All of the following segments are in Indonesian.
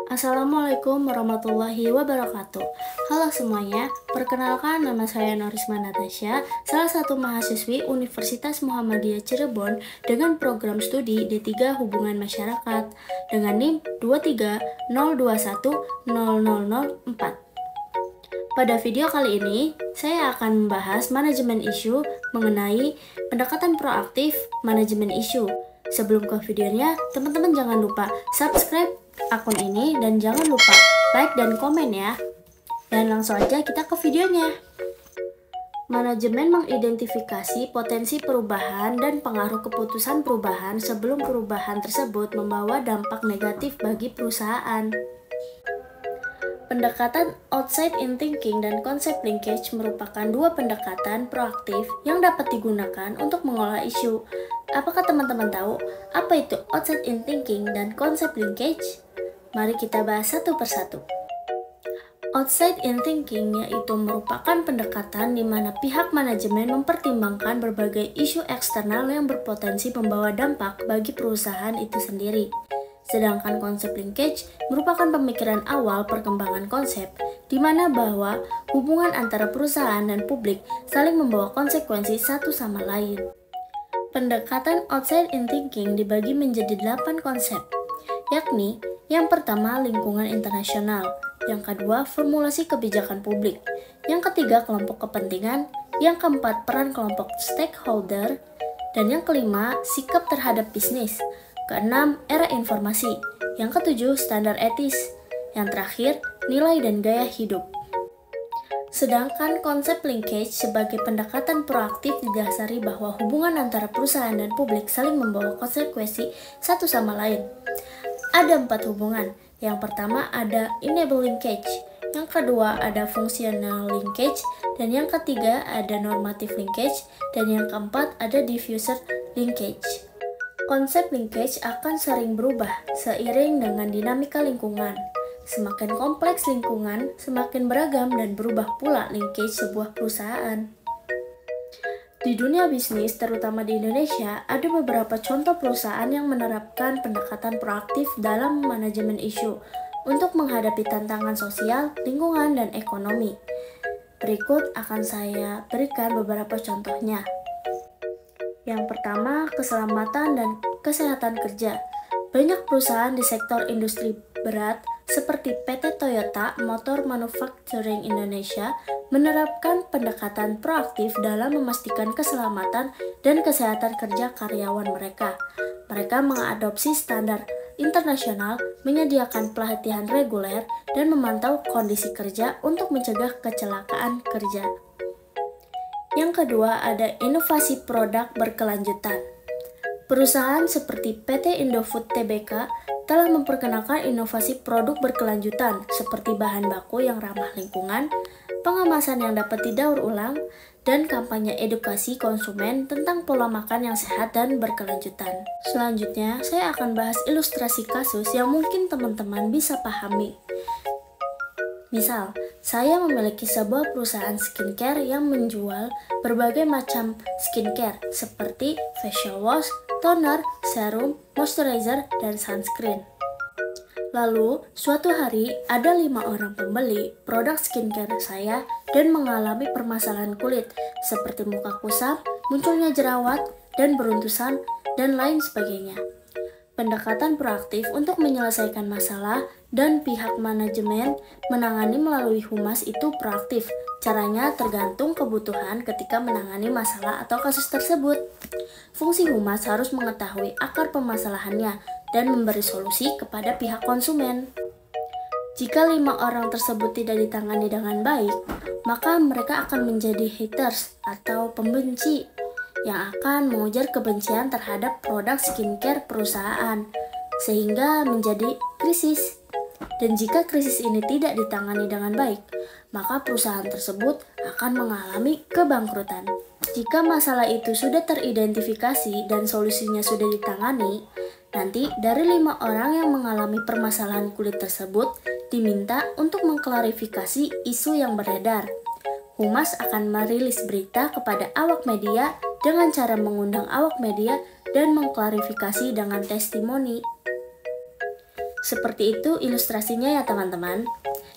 Assalamualaikum warahmatullahi wabarakatuh. Halo semuanya, perkenalkan nama saya Norisma Natasha, salah satu mahasiswi Universitas Muhammadiyah Cirebon dengan program studi D3 Hubungan Masyarakat dengan NIM 230210004. Pada video kali ini, saya akan membahas manajemen isu mengenai pendekatan proaktif manajemen isu. Sebelum ke videonya, teman-teman jangan lupa subscribe akun ini dan jangan lupa like dan komen ya. Dan langsung aja kita ke videonya. Manajemen mengidentifikasi potensi perubahan dan pengaruh keputusan perubahan sebelum perubahan tersebut membawa dampak negatif bagi perusahaan. Pendekatan outside-in thinking dan konsep linkage merupakan dua pendekatan proaktif yang dapat digunakan untuk mengolah isu. Apakah teman-teman tahu apa itu outside-in thinking dan konsep linkage? Mari kita bahas satu persatu. Outside-in thinking yaitu merupakan pendekatan di mana pihak manajemen mempertimbangkan berbagai isu eksternal yang berpotensi membawa dampak bagi perusahaan itu sendiri. Sedangkan konsep linkage merupakan pemikiran awal perkembangan konsep, di mana bahwa hubungan antara perusahaan dan publik saling membawa konsekuensi satu sama lain. Pendekatan outside-in thinking dibagi menjadi 8 konsep, yakni yang pertama lingkungan internasional, yang kedua formulasi kebijakan publik, yang ketiga kelompok kepentingan, yang keempat peran kelompok stakeholder, dan yang kelima sikap terhadap bisnis. Keenam, era informasi. Yang ketujuh, standar etis. Yang terakhir, nilai dan gaya hidup. Sedangkan konsep linkage sebagai pendekatan proaktif didasari bahwa hubungan antara perusahaan dan publik saling membawa konsekuensi satu sama lain. Ada 4 hubungan. Yang pertama ada enable linkage. Yang kedua ada functional linkage. Dan yang ketiga ada normative linkage. Dan yang keempat ada diffuser linkage. Konsep linkage akan sering berubah seiring dengan dinamika lingkungan. Semakin kompleks lingkungan, semakin beragam dan berubah pula linkage sebuah perusahaan. Di dunia bisnis, terutama di Indonesia, ada beberapa contoh perusahaan yang menerapkan pendekatan proaktif dalam manajemen isu untuk menghadapi tantangan sosial, lingkungan, dan ekonomi. Berikut akan saya berikan beberapa contohnya. Yang pertama, keselamatan dan kesehatan kerja. Banyak perusahaan di sektor industri berat seperti PT Toyota Motor Manufacturing Indonesia menerapkan pendekatan proaktif dalam memastikan keselamatan dan kesehatan kerja karyawan mereka. Mereka mengadopsi standar internasional, menyediakan pelatihan reguler, dan memantau kondisi kerja untuk mencegah kecelakaan kerja. Yang kedua ada inovasi produk berkelanjutan. Perusahaan seperti PT Indofood Tbk telah memperkenalkan inovasi produk berkelanjutan seperti bahan baku yang ramah lingkungan, pengemasan yang dapat didaur ulang, dan kampanye edukasi konsumen tentang pola makan yang sehat dan berkelanjutan. Selanjutnya, saya akan bahas ilustrasi kasus yang mungkin teman-teman bisa pahami. Misal, saya memiliki sebuah perusahaan skincare yang menjual berbagai macam skincare seperti facial wash, toner, serum, moisturizer, dan sunscreen. Lalu, suatu hari ada 5 orang pembeli produk skincare saya dan mengalami permasalahan kulit seperti muka kusam, munculnya jerawat, dan beruntusan, dan lain sebagainya. Pendekatan proaktif untuk menyelesaikan masalah dan pihak manajemen menangani melalui humas itu proaktif. Caranya tergantung kebutuhan ketika menangani masalah atau kasus tersebut. Fungsi humas harus mengetahui akar permasalahannya dan memberi solusi kepada pihak konsumen. Jika 5 orang tersebut tidak ditangani dengan baik, maka mereka akan menjadi haters atau pembenci yang akan mengujar kebencian terhadap produk skincare perusahaan, sehingga menjadi krisis. Dan jika krisis ini tidak ditangani dengan baik, maka perusahaan tersebut akan mengalami kebangkrutan. Jika masalah itu sudah teridentifikasi dan solusinya sudah ditangani, nanti dari 5 orang yang mengalami permasalahan kulit tersebut diminta untuk mengklarifikasi isu yang beredar. Humas akan merilis berita kepada awak media dengan cara mengundang awak media dan mengklarifikasi dengan testimoni. Seperti itu ilustrasinya ya teman-teman.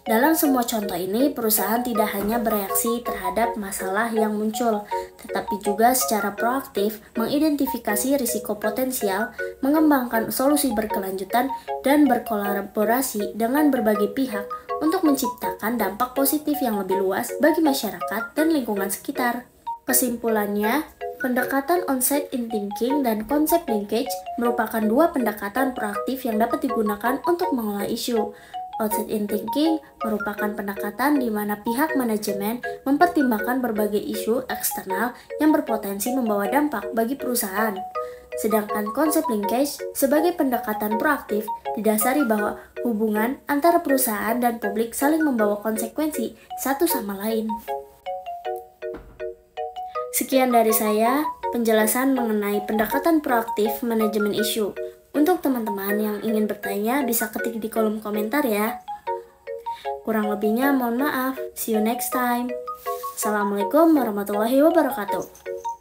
Dalam semua contoh ini, perusahaan tidak hanya bereaksi terhadap masalah yang muncul, tetapi juga secara proaktif mengidentifikasi risiko potensial, mengembangkan solusi berkelanjutan, dan berkolaborasi dengan berbagai pihak untuk menciptakan dampak positif yang lebih luas bagi masyarakat dan lingkungan sekitar. Kesimpulannya, pendekatan onsite in thinking dan konsep linkage merupakan dua pendekatan proaktif yang dapat digunakan untuk mengolah isu. Outside in thinking merupakan pendekatan di mana pihak manajemen mempertimbangkan berbagai isu eksternal yang berpotensi membawa dampak bagi perusahaan. Sedangkan konsep linkage sebagai pendekatan proaktif didasari bahwa hubungan antara perusahaan dan publik saling membawa konsekuensi satu sama lain. Sekian dari saya, penjelasan mengenai pendekatan proaktif manajemen isu. Untuk teman-teman yang ingin bertanya, bisa ketik di kolom komentar ya. Kurang lebihnya mohon maaf. See you next time. Assalamualaikum warahmatullahi wabarakatuh.